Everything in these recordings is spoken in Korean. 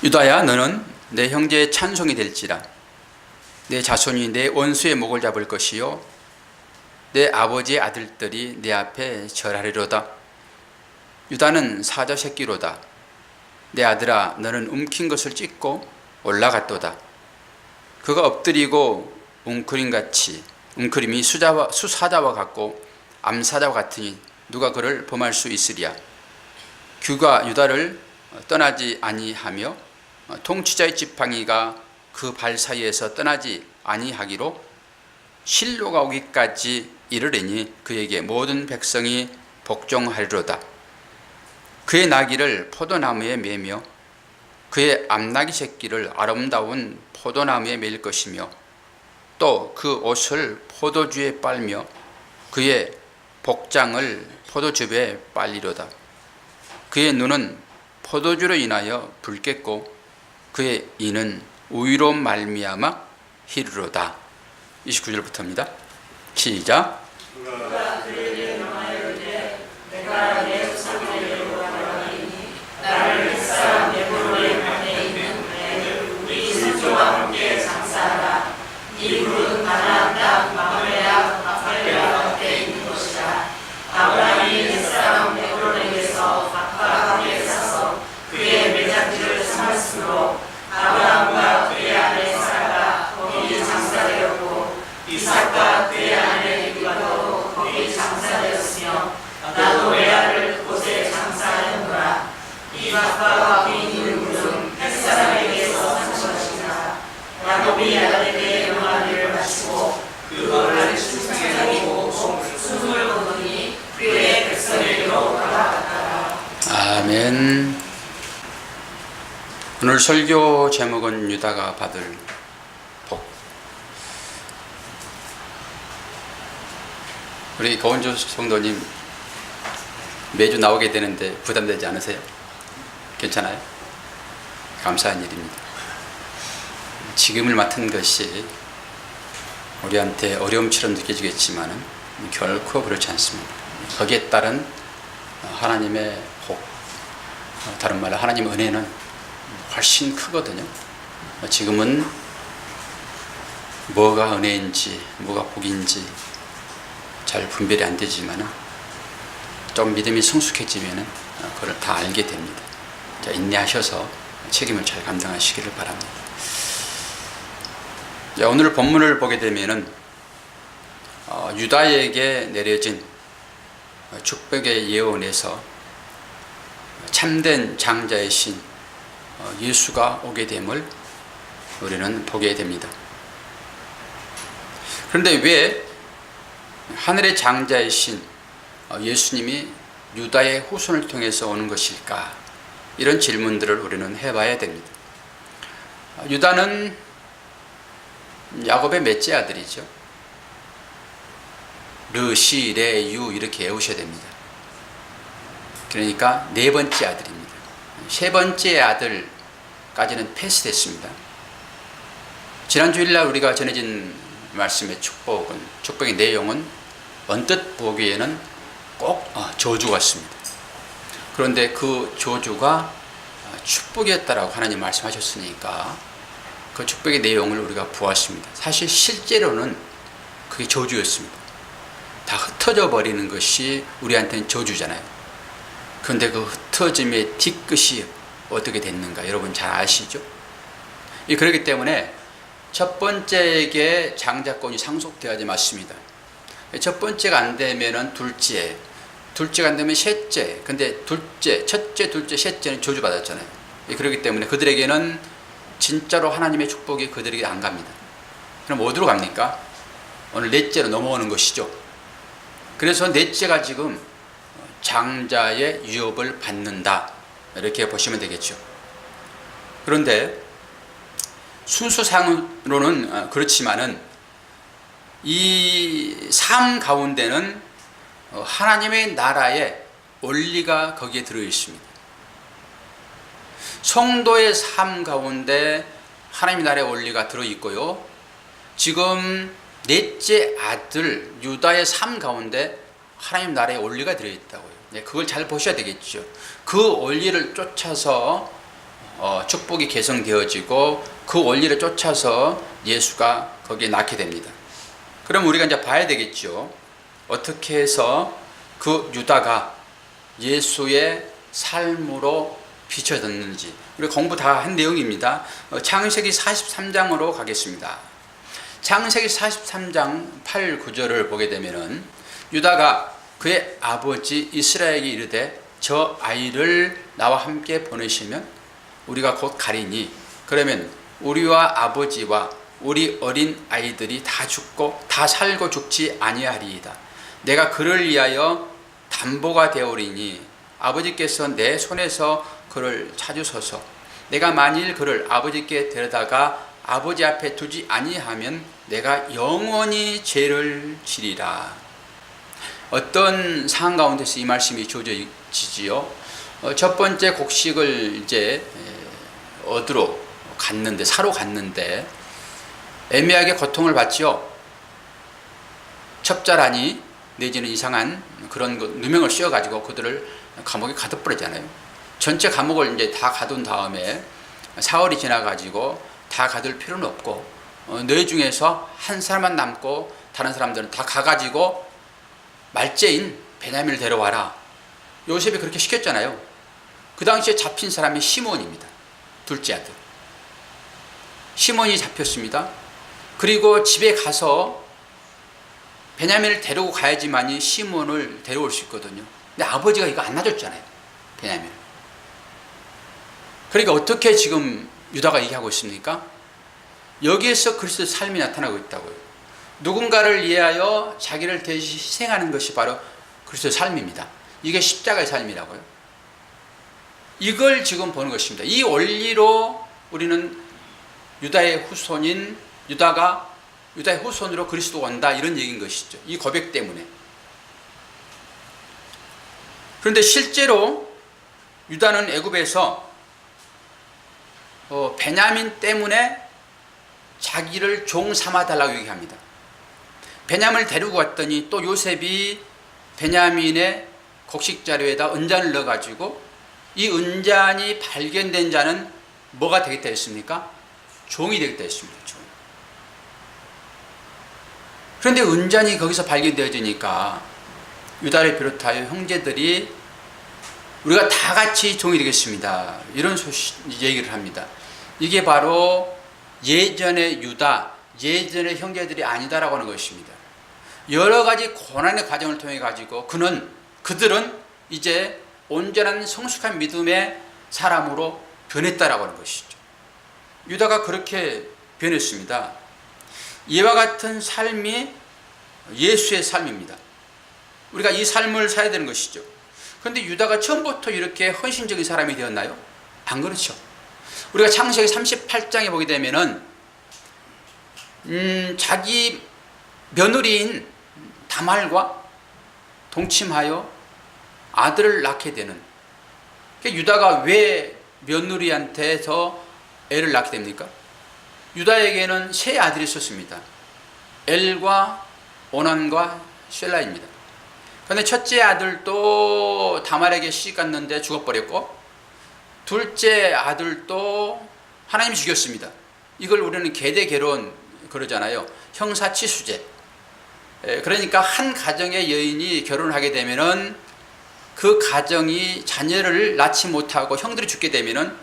유다야, 너는 내 형제의 찬송이 될지라. 내 자손이 내 원수의 목을 잡을 것이요 내 아버지의 아들들이 내 앞에 절하리로다. 유다는 사자 새끼로다. 내 아들아, 너는 움킨 것을 찢고 올라갔도다. 그가 엎드리고 웅크림이 수사자와 같고 암사자와 같으니 누가 그를 범할 수 있으랴. 규가 유다를 떠나지 아니하며 통치자의 지팡이가 그 발 사이에서 떠나지 아니하기로 실로가 오기까지 이르리니 그에게 모든 백성이 복종하리로다. 그의 나귀를 포도나무에 매며 그의 암나귀 새끼를 아름다운 포도나무에 매일 것이며 또 그 옷을 포도주에 빨며 그의 복장을 포도즙에 빨리로다. 그의 눈은 포도주로 인하여 붉겠고 그의 이는 우유로 말미암아 희르로다. 29절부터입니다. 시작. 아멘. 오늘 설교 제목은 유다가 받을 복. 우리 고은주 성도님 매주 나오게 되는데 부담되지 않으세요? 괜찮아요? 감사한 일입니다. 직임을 맡은 것이 우리한테 어려움처럼 느껴지겠지만 결코 그렇지 않습니다. 거기에 따른 하나님의 복, 다른 말로 하나님의 은혜는 훨씬 크거든요. 지금은 뭐가 은혜인지 뭐가 복인지 잘 분별이 안 되지만 좀 믿음이 성숙해지면 그걸 다 알게 됩니다. 자, 인내하셔서 책임을 잘 감당하시기를 바랍니다. 자, 오늘 본문을 보게 되면은 유다에게 내려진 축복의 예언에서 참된 장자의 신 예수가 오게 됨을 우리는 보게 됩니다. 그런데 왜 하늘의 장자의 신 예수님이 유다의 후손을 통해서 오는 것일까? 이런 질문들을 우리는 해봐야 됩니다. 유다는 야곱의 넷째 아들이죠. 르, 시, 레, 유 이렇게 외우셔야 됩니다. 그러니까 네 번째 아들입니다. 세 번째 아들까지는 패스됐습니다. 지난 주일날 우리가 전해진 말씀의 축복의 내용은 언뜻 보기에는 꼭 저주 같습니다. 그런데 그 저주가 축복이었다라고 하나님 말씀하셨으니까 그 축복의 내용을 우리가 보았습니다. 사실 실제로는 그게 저주였습니다. 다 흩어져 버리는 것이 우리한테는 저주잖아요. 그런데 그 흩어짐의 뒤끝이 어떻게 됐는가 여러분 잘 아시죠? 그렇기 때문에 첫 번째에게 장자권이 상속되어야지 맞습니다. 첫 번째가 안 되면은 둘째가 안 되면 셋째. 근데 첫째, 둘째, 셋째는 저주받았잖아요. 그렇기 때문에 그들에게는 진짜로 하나님의 축복이 그들에게 안 갑니다. 그럼 어디로 갑니까? 오늘 넷째로 넘어오는 것이죠. 그래서 넷째가 지금 장자의 유업을 받는다. 이렇게 보시면 되겠죠. 그런데 순서상으로는 그렇지만은 이 삶 가운데는 하나님의 나라의 원리가 거기에 들어 있습니다. 성도의 삶 가운데 하나님의 나라의 원리가 들어 있고요. 지금 넷째 아들 유다의 삶 가운데 하나님 나라의 원리가 들어 있다고요. 그걸 잘 보셔야 되겠죠. 그 원리를 쫓아서 축복이 계승되어지고 그 원리를 쫓아서 예수가 거기에 낳게 됩니다. 그럼 우리가 이제 봐야 되겠죠. 어떻게 해서 그 유다가 예수의 삶으로 비춰졌는지. 우리 공부 다 한 내용입니다. 창세기 43장으로 가겠습니다. 창세기 43장 8, 9절을 보게 되면은 유다가 그의 아버지 이스라엘에게 이르되 저 아이를 나와 함께 보내시면 우리가 곧 가리니 그러면 우리와 아버지와 우리 어린 아이들이 다 죽고 다 살고 죽지 아니하리이다. 내가 그를 위하여 담보가 되오리니 아버지께서 내 손에서 그를 찾으소서. 내가 만일 그를 아버지께 데려다가 아버지 앞에 두지 아니하면 내가 영원히 죄를 지리라. 어떤 상황 가운데서 이 말씀이 주어지지요? 첫 번째 곡식을 이제 얻으러 갔는데, 사러 갔는데 애매하게 고통을 받죠. 첩자라니 내지는 이상한 그런 누명을 씌워가지고 그들을 감옥에 가둬버리잖아요. 전체 감옥을 이제 다 가둔 다음에 사흘이 지나가지고 다 가둘 필요는 없고 너희 중에서 한 사람만 남고 다른 사람들은 다 가가지고 말째인 베냐민을 데려와라. 요셉이 그렇게 시켰잖아요. 그 당시에 잡힌 사람이 시몬입니다. 둘째 아들. 시몬이 잡혔습니다. 그리고 집에 가서 베냐민을 데리고 가야지만이 시몬을 데려올 수 있거든요. 근데 아버지가 이거 안 놔줬잖아요. 베냐민을. 그러니까 어떻게 지금 유다가 얘기하고 있습니까? 여기에서 그리스도의 삶이 나타나고 있다고요. 누군가를 위하여 자기를 대신 희생하는 것이 바로 그리스도의 삶입니다. 이게 십자가의 삶이라고요. 이걸 지금 보는 것입니다. 이 원리로 우리는 유다의 후손인 유다의 후손으로 그리스도가 온다 이런 얘기인 것이죠. 이 고백 때문에. 그런데 실제로 유다는 애굽에서 베냐민 때문에 자기를 종 삼아달라고 얘기합니다. 베냐민을 데리고 왔더니 또 요셉이 베냐민의 곡식자루에다 은잔을 넣어가지고 이 은잔이 발견된 자는 뭐가 되겠다 했습니까? 종이 되겠다 했습니다. 종. 그런데 은잔이 거기서 발견되어지니까 유다를 비롯하여 형제들이 우리가 다 같이 종이 되겠습니다. 이런 얘기를 합니다. 이게 바로 예전의 유다, 예전의 형제들이 아니다라고 하는 것입니다. 여러 가지 고난의 과정을 통해 가지고 그들은 이제 온전한 성숙한 믿음의 사람으로 변했다라고 하는 것이죠. 유다가 그렇게 변했습니다. 이와 같은 삶이 예수의 삶입니다. 우리가 이 삶을 살아야 되는 것이죠. 그런데 유다가 처음부터 이렇게 헌신적인 사람이 되었나요? 안 그렇죠. 우리가 창세기 38장에 보게 되면은 자기 며느리인 다말과 동침하여 아들을 낳게 되는. 유다가 왜 며느리한테서 애를 낳게 됩니까? 유다에게는 세 아들이 있었습니다. 엘과 오난과 셀라입니다. 그런데 첫째 아들도 다말에게 시집갔는데 죽어버렸고 둘째 아들도 하나님이 죽였습니다. 이걸 우리는 계대결혼 그러잖아요. 형사치수제. 그러니까 한 가정의 여인이 결혼을 하게 되면은 그 가정이 자녀를 낳지 못하고 형들이 죽게 되면은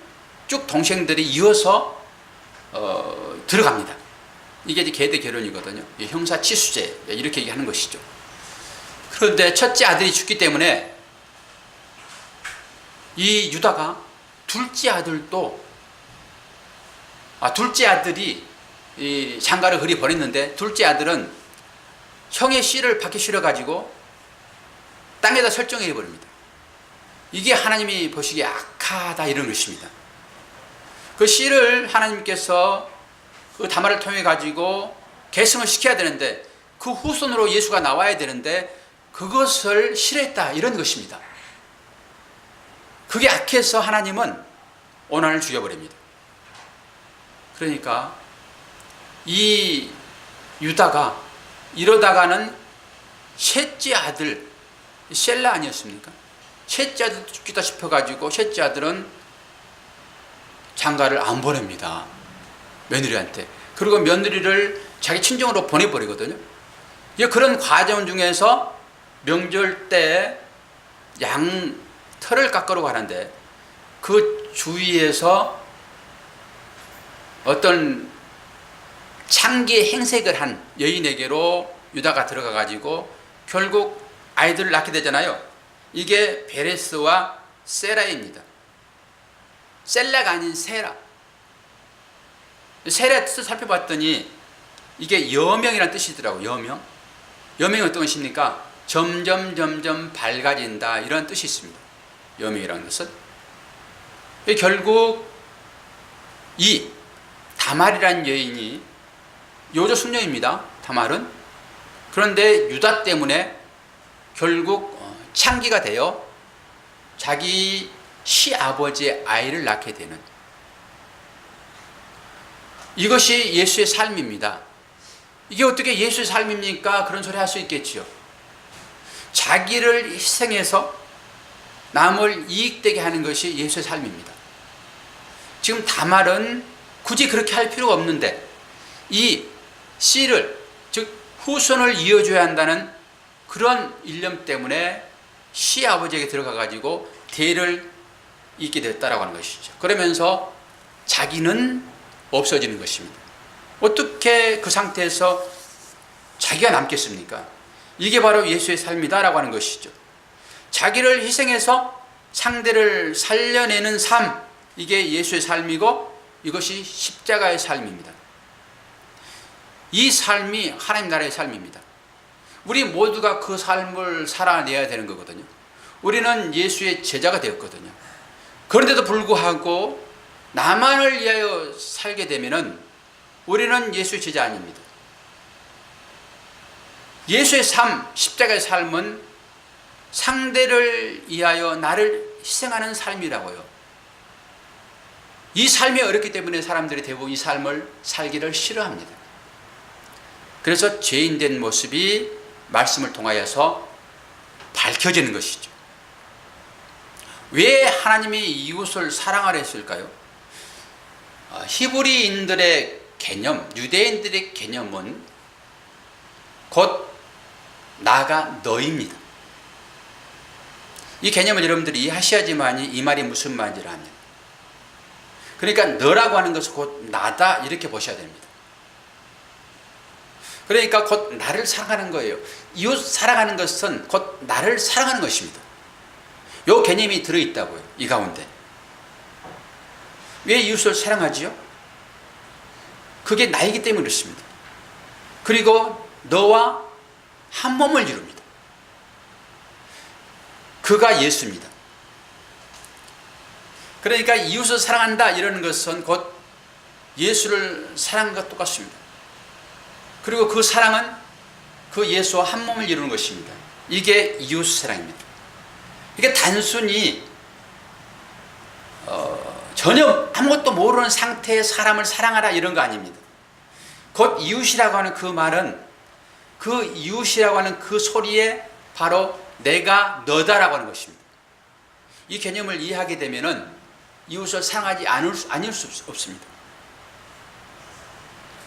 쭉 동생들이 이어서 들어갑니다. 이게 이제 계대결혼이거든요. 형사치수제 이렇게 얘기하는 것이죠. 그런데 첫째 아들이 죽기 때문에 이 유다가 둘째 아들이 이 장가를 그리 버렸는데 둘째 아들은 형의 씨를 받기 싫어가지고 땅에다 설정해 버립니다. 이게 하나님이 보시기에 악하다 이런 것입니다. 그 씨를 하나님께서 그 다말을 통해 가지고 계승을 시켜야 되는데 그 후손으로 예수가 나와야 되는데 그것을 싫어했다 이런 것입니다. 그게 악해서 하나님은 오난을 죽여버립니다. 그러니까 이 유다가 이러다가는 셋째 아들 셀라 아니었습니까? 셋째 아들도 죽겠다 싶어가지고 셋째 아들은 장가를 안 보냅니다. 며느리한테. 그리고 며느리를 자기 친정으로 보내버리거든요. 그런 과정 중에서 명절 때 양 털을 깎으러 가는데 그 주위에서 어떤 창기의 행색을 한 여인에게로 유다가 들어가 가지고 결국 아이들을 낳게 되잖아요. 이게 베레스와 세라입니다. 셀라가 아닌 세라. 세라의 뜻을 살펴봤더니 이게 여명이라는 뜻이더라고요. 여명이 어떤 것입니까? 점점 밝아진다, 이런 뜻이 있습니다. 여명이라는 것은. 결국 이 다말이라는 여인이 요조 숙녀입니다. 다말은. 그런데 유다 때문에 결국 창기가 되어 자기 시아버지의 아이를 낳게 되는, 이것이 예수의 삶입니다. 이게 어떻게 예수의 삶입니까? 그런 소리 할 수 있겠지요. 자기를 희생해서 남을 이익되게 하는 것이 예수의 삶입니다. 지금 다말은 굳이 그렇게 할 필요가 없는데 이 씨를, 즉 후손을 이어줘야 한다는 그런 일념 때문에 시아버지에게 들어가 가지고 대를 잇게 됐다라고 하는 것이죠. 그러면서 자기는 없어지는 것입니다. 어떻게 그 상태에서 자기가 남겠습니까? 이게 바로 예수의 삶이다라고 하는 것이죠. 자기를 희생해서 상대를 살려내는 삶, 이게 예수의 삶이고 이것이 십자가의 삶입니다. 이 삶이 하나님 나라의 삶입니다. 우리 모두가 그 삶을 살아내야 되는 거거든요. 우리는 예수의 제자가 되었거든요. 그런데도 불구하고 나만을 위하여 살게 되면은 우리는 예수의 제자 아닙니다. 예수의 삶, 십자가의 삶은 상대를 위하여 나를 희생하는 삶이라고요. 이 삶이 어렵기 때문에 사람들이 대부분 이 삶을 살기를 싫어합니다. 그래서 죄인된 모습이 말씀을 통하여서 밝혀지는 것이죠. 왜 하나님이 이웃을 사랑하려 했을까요? 히브리인들의 개념, 유대인들의 개념은 곧 나가 너입니다. 이 개념을 여러분들이 이해하셔야지만 이 말이 무슨 말인지를 압니다. 그러니까 너라고 하는 것은 곧 나다, 이렇게 보셔야 됩니다. 그러니까 곧 나를 사랑하는 거예요. 이웃 사랑하는 것은 곧 나를 사랑하는 것입니다. 이 개념이 들어있다고요, 이 가운데. 왜 이웃을 사랑하지요? 그게 나이기 때문에 그렇습니다. 그리고 너와 한 몸을 이룹니다. 그가 예수입니다. 그러니까 이웃을 사랑한다 이러는 것은 곧 예수를 사랑한 것과 똑같습니다. 그리고 그 사랑은 그 예수와 한 몸을 이루는 것입니다. 이게 이웃 사랑입니다. 이게 단순히 전혀 아무것도 모르는 상태의 사람을 사랑하라 이런 거 아닙니다. 곧 이웃이라고 하는 그 말은, 그 이웃이라고 하는 그 소리에 바로 내가 너다라고 하는 것입니다. 이 개념을 이해하게 되면은 이웃을 사랑하지 않을 수 없습니다.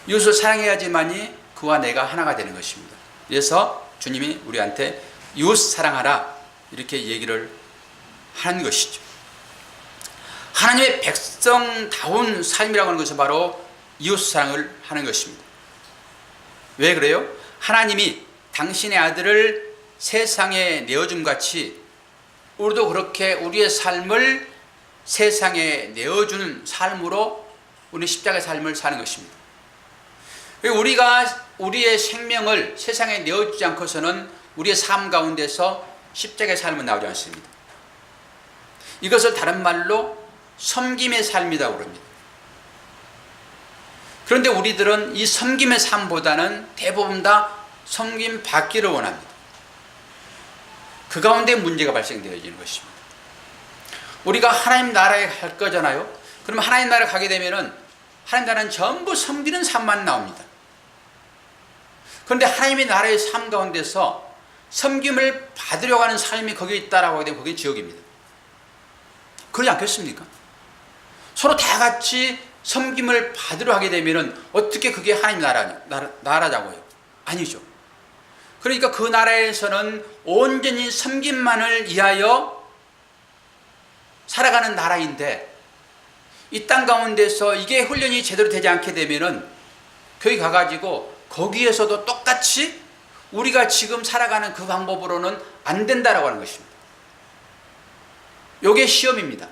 이웃을 사랑해야지만이 그와 내가 하나가 되는 것입니다. 그래서 주님이 우리한테 이웃 사랑하라 이렇게 얘기를 하는 것이죠. 하나님의 백성다운 삶이라고 하는 것은 바로 이웃 사랑을 하는 것입니다. 왜 그래요? 하나님이 당신의 아들을 세상에 내어줌 같이 우리도 그렇게 우리의 삶을 세상에 내어주는 삶으로 우리 십자가의 삶을 사는 것입니다. 우리가 우리의 생명을 세상에 내어주지 않고서는 우리의 삶 가운데서 십자가의 삶은 나오지 않습니다. 이것을 다른 말로 섬김의 삶이라고 합니다. 그런데 우리들은 이 섬김의 삶보다는 대부분 다 섬김 받기를 원합니다. 그 가운데 문제가 발생되어지는 것입니다. 우리가 하나님 나라에 갈 거잖아요. 그럼 하나님 나라에 가게 되면은 하나님 나라는 전부 섬기는 삶만 나옵니다. 그런데 하나님의 나라의 삶 가운데서 섬김을 받으려고 하는 삶이 거기에 있다라고 하게 되면 그게 지옥입니다. 그러지 않겠습니까? 서로 다 같이 섬김을 받으러 하게 되면 어떻게 그게 하나님 나라냐고요? 아니죠. 그러니까 그 나라에서는 온전히 섬김만을 위하여 살아가는 나라인데, 이 땅 가운데서 이게 훈련이 제대로 되지 않게 되면은 거기 가가지고 거기에서도 똑같이 우리가 지금 살아가는 그 방법으로는 안 된다라고 하는 것입니다. 요게 시험입니다.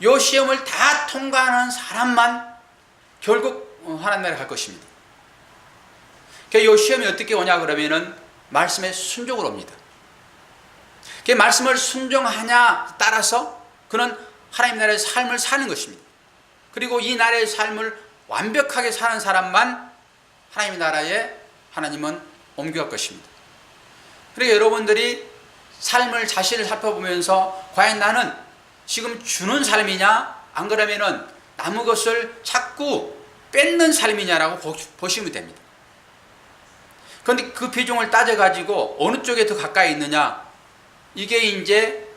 요 시험을 다 통과하는 사람만 결국 하나님 나라에 갈 것입니다. 요 시험이 어떻게 오냐 그러면은 말씀에 순종으로 옵니다. 그 말씀을 순종하냐 따라서 그는 하나님 나라의 삶을 사는 것입니다. 그리고 이 나라의 삶을 완벽하게 사는 사람만 하나님의 나라에 하나님은 옮겨갈 것입니다. 그러니까 여러분들이 삶을 자신을 살펴보면서 과연 나는 지금 주는 삶이냐, 안 그러면은 남의 것을 자꾸 뺏는 삶이냐라고 보시면 됩니다. 그런데 그 비중을 따져가지고 어느 쪽에 더 가까이 있느냐, 이게 이제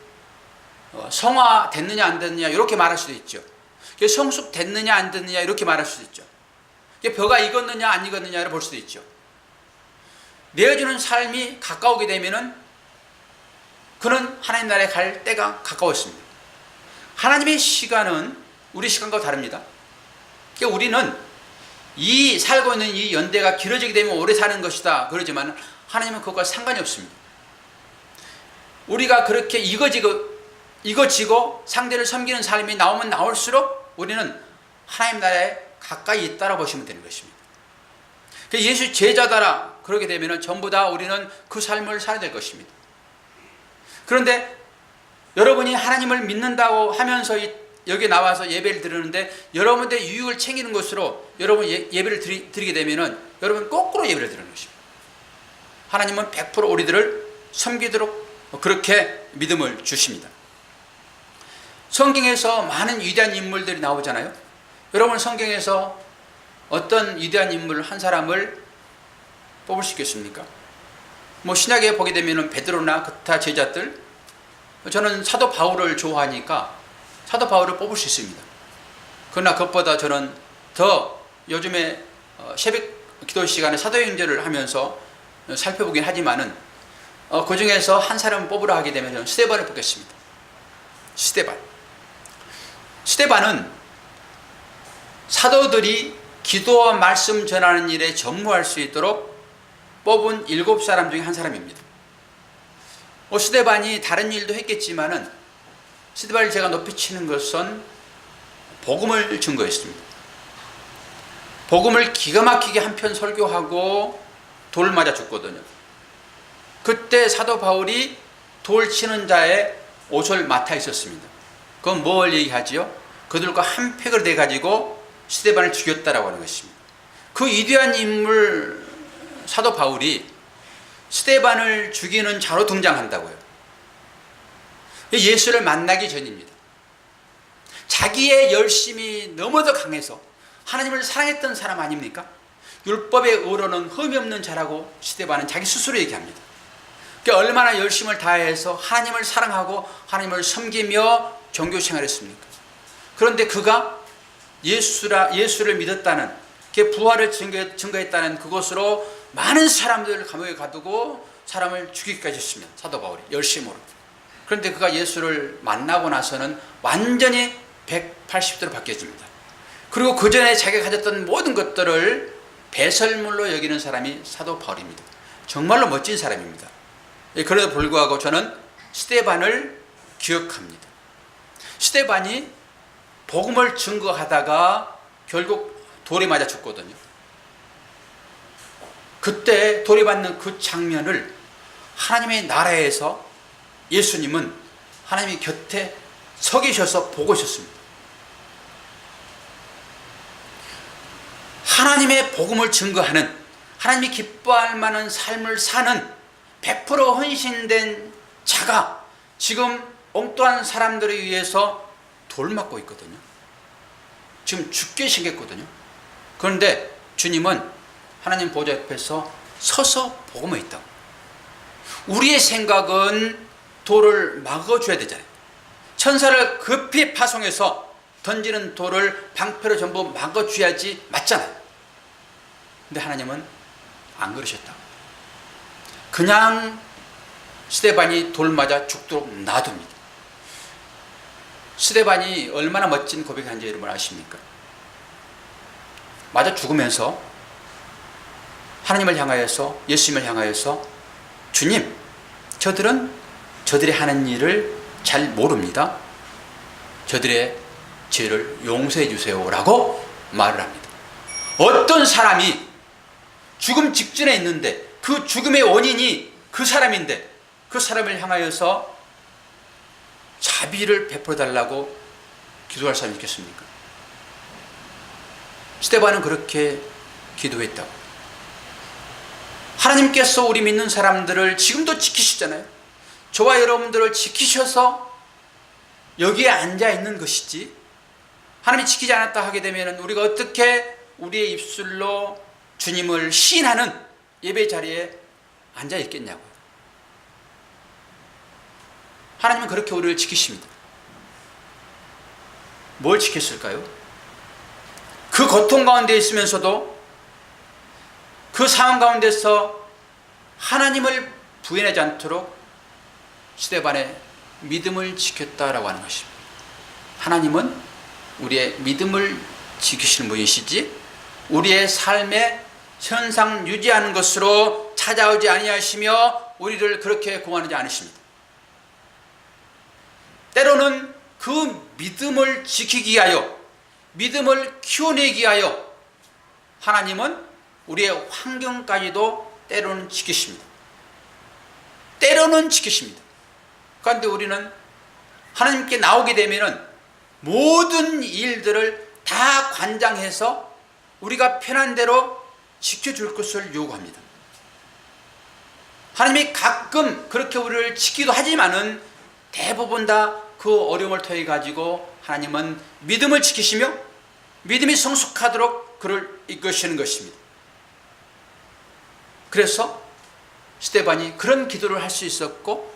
성화됐느냐 안 됐느냐 이렇게 말할 수도 있죠. 성숙됐느냐 안 됐느냐 이렇게 말할 수도 있죠. 벼가 익었느냐 안 익었느냐를 볼 수도 있죠. 내어주는 삶이 가까우게 되면은 그는 하나님 나라에 갈 때가 가까웠습니다. 하나님의 시간은 우리 시간과 다릅니다. 그러니까 우리는 이 살고 있는 이 연대가 길어지게 되면 오래 사는 것이다 그러지만 하나님은 그것과 상관이 없습니다. 우리가 그렇게 이거지고 상대를 섬기는 삶이 나오면 나올수록 우리는 하나님 나라에 가까이 있다라고 보시면 되는 것입니다. 예수 제자다라 그러게 되면 전부 다 우리는 그 삶을 살아야 될 것입니다. 그런데 여러분이 하나님을 믿는다고 하면서 여기 나와서 예배를 드리는데 여러분들의 유익을 챙기는 것으로 여러분 예배를 드리게 되면 여러분 거꾸로 예배를 드리는 것입니다. 하나님은 100% 우리들을 섬기도록 그렇게 믿음을 주십니다. 성경에서 많은 위대한 인물들이 나오잖아요. 여러분 성경에서 어떤 위대한 인물 한 사람을 뽑을 수 있겠습니까? 신약에 보게 되면 베드로나 기타 제자들, 저는 사도 바울을 좋아하니까 사도 바울을 뽑을 수 있습니다. 그러나 그것보다 저는 더 요즘에 새벽 기도 시간에 사도행전을 하면서 살펴보긴 하지만은 그 중에서 한 사람을 뽑으라 하게 되면 저는 스데반을 뽑겠습니다. 스데반은 사도들이 기도와 말씀 전하는 일에 전무할 수 있도록 뽑은 7사람 중에 한 사람입니다. 스데반이 다른 일도 했겠지만은 스데반을 제가 높이 치는 것은 복음을 증거했습니다. 복음을 기가 막히게 한편 설교하고 돌 맞아 죽거든요. 그때 사도 바울이 돌 치는 자의 옷을 맡아 있었습니다. 그건 뭘 얘기하지요? 그들과 한 팩을 돼 가지고 스데반을 죽였다라고 하는 것입니다. 그 위대한 인물 사도 바울이 스데반을 죽이는 자로 등장한다고요. 예수를 만나기 전입니다. 자기의 열심이 너무도 강해서 하나님을 사랑했던 사람 아닙니까? 율법의 의로는 흠이 없는 자라고 스데반은 자기 스스로 얘기합니다. 그러니까 얼마나 열심을 다해서 하나님을 사랑하고 하나님을 섬기며 종교 생활했습니까? 그런데 그가 예수를 믿었다는, 부활을 증거했다는 그것으로 많은 사람들을 감옥에 가두고 사람을 죽이기까지 했습니다. 사도 바울이 열심으로. 그런데 그가 예수를 만나고 나서는 완전히 180도로 바뀌어집니다. 그리고 그 전에 자기가 가졌던 모든 것들을 배설물로 여기는 사람이 사도 바울입니다. 정말로 멋진 사람입니다. 그래도 불구하고 저는 스데반을 기억합니다. 스데반이 복음을 증거하다가 결국 돌에 맞아 죽거든요. 그때 돌이 맞는 그 장면을 하나님의 나라에서 예수님은 하나님의 곁에 서 계셔서 보고 있었습니다. 하나님의 복음을 증거하는, 하나님이 기뻐할 만한 삶을 사는 100% 헌신된 자가 지금 엉뚱한 들에 의해서 돌 맞고 있거든요. 지금 죽게 생겼거든요. 그런데 주님은 하나님 보좌 옆에서 서서 보고만 있다고. 우리의 생각은 돌을 막아줘야 되잖아요. 천사를 급히 파송해서 던지는 돌을 방패로 전부 막아줘야지 맞잖아요. 근데 하나님은 안 그러셨다. 그냥 스데반이 돌 맞아 죽도록 놔둡니다. 스데반이 얼마나 멋진 고백한지 여러분 아십니까? 맞아 죽으면서 하나님을 향하여서, 예수님을 향하여서, 주님, 저들은 저들이 하는 일을 잘 모릅니다. 저들의 죄를 용서해 주세요 라고 말을 합니다. 어떤 사람이 죽음 직전에 있는데 그 죽음의 원인이 그 사람인데 그 사람을 향하여서 자비를 베풀어 달라고 기도할 사람이 있겠습니까? 스데반은 그렇게 기도했다고. 하나님께서 우리 믿는 사람들을 지금도 지키시잖아요. 저와 여러분들을 지키셔서 여기에 앉아 있는 것이지, 하나님이 지키지 않았다 하게 되면 우리가 어떻게 우리의 입술로 주님을 시인하는 예배 자리에 앉아 있겠냐고요. 하나님은 그렇게 우리를 지키십니다. 뭘 지켰을까요? 그 고통 가운데 있으면서도 그 상황 가운데서 하나님을 부인하지 않도록 스데반의 믿음을 지켰다라고 하는 것입니다. 하나님은 우리의 믿음을 지키시는 분이시지 우리의 삶의 현상 유지하는 것으로 찾아오지 아니하시며 우리를 그렇게 공하지 않으십니다. 때로는 그 믿음을 지키기 위하여, 믿음을 키워내기 위하여 하나님은 우리의 환경까지도 때로는 지키십니다. 때로는 지키십니다. 그런데 우리는 하나님께 나오게 되면 모든 일들을 다 관장해서 우리가 편한 대로 지켜줄 것을 요구합니다. 하나님이 가끔 그렇게 우리를 지키기도 하지만은 대부분 다 그 어려움을 통해 가지고 하나님은 믿음을 지키시며 믿음이 성숙하도록 그를 이끄시는 것입니다. 그래서 스데반이 그런 기도를 할 수 있었고,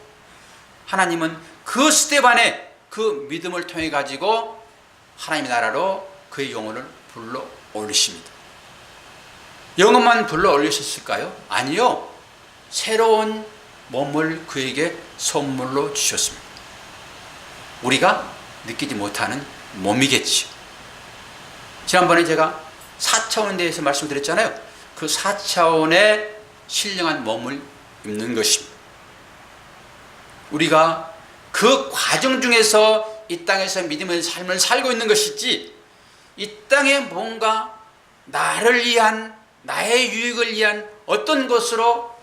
하나님은 그 스데반의 그 믿음을 통해 가지고 하나님의 나라로 그의 영혼을 불러 올리십니다. 영혼만 불러 올리셨을까요? 아니요. 새로운 몸을 그에게 선물로 주셨습니다. 우리가 느끼지 못하는 몸이겠지요. 지난번에 제가 4차원에 대해서 말씀드렸잖아요. 그 4차원의 신령한 몸을 입는 것입니다. 우리가 그 과정 중에서 이 땅에서 믿음의 삶을 살고 있는 것이지, 이 땅에 뭔가 나를 위한, 나의 유익을 위한 어떤 것으로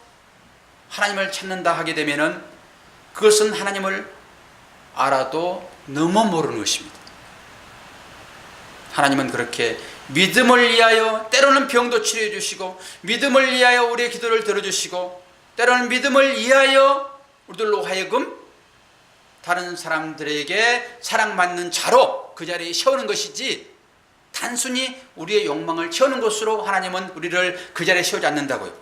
하나님을 찾는다 하게 되면은 그것은 하나님을 알아도 너무 모르는 것입니다. 하나님은 그렇게 믿음을 위하여 때로는 병도 치료해 주시고, 믿음을 위하여 우리의 기도를 들어주시고, 때로는 믿음을 위하여 우리들로 하여금 다른 사람들에게 사랑받는 자로 그 자리에 세우는 것이지, 단순히 우리의 욕망을 채우는 것으로 하나님은 우리를 그 자리에 세우지 않는다고요.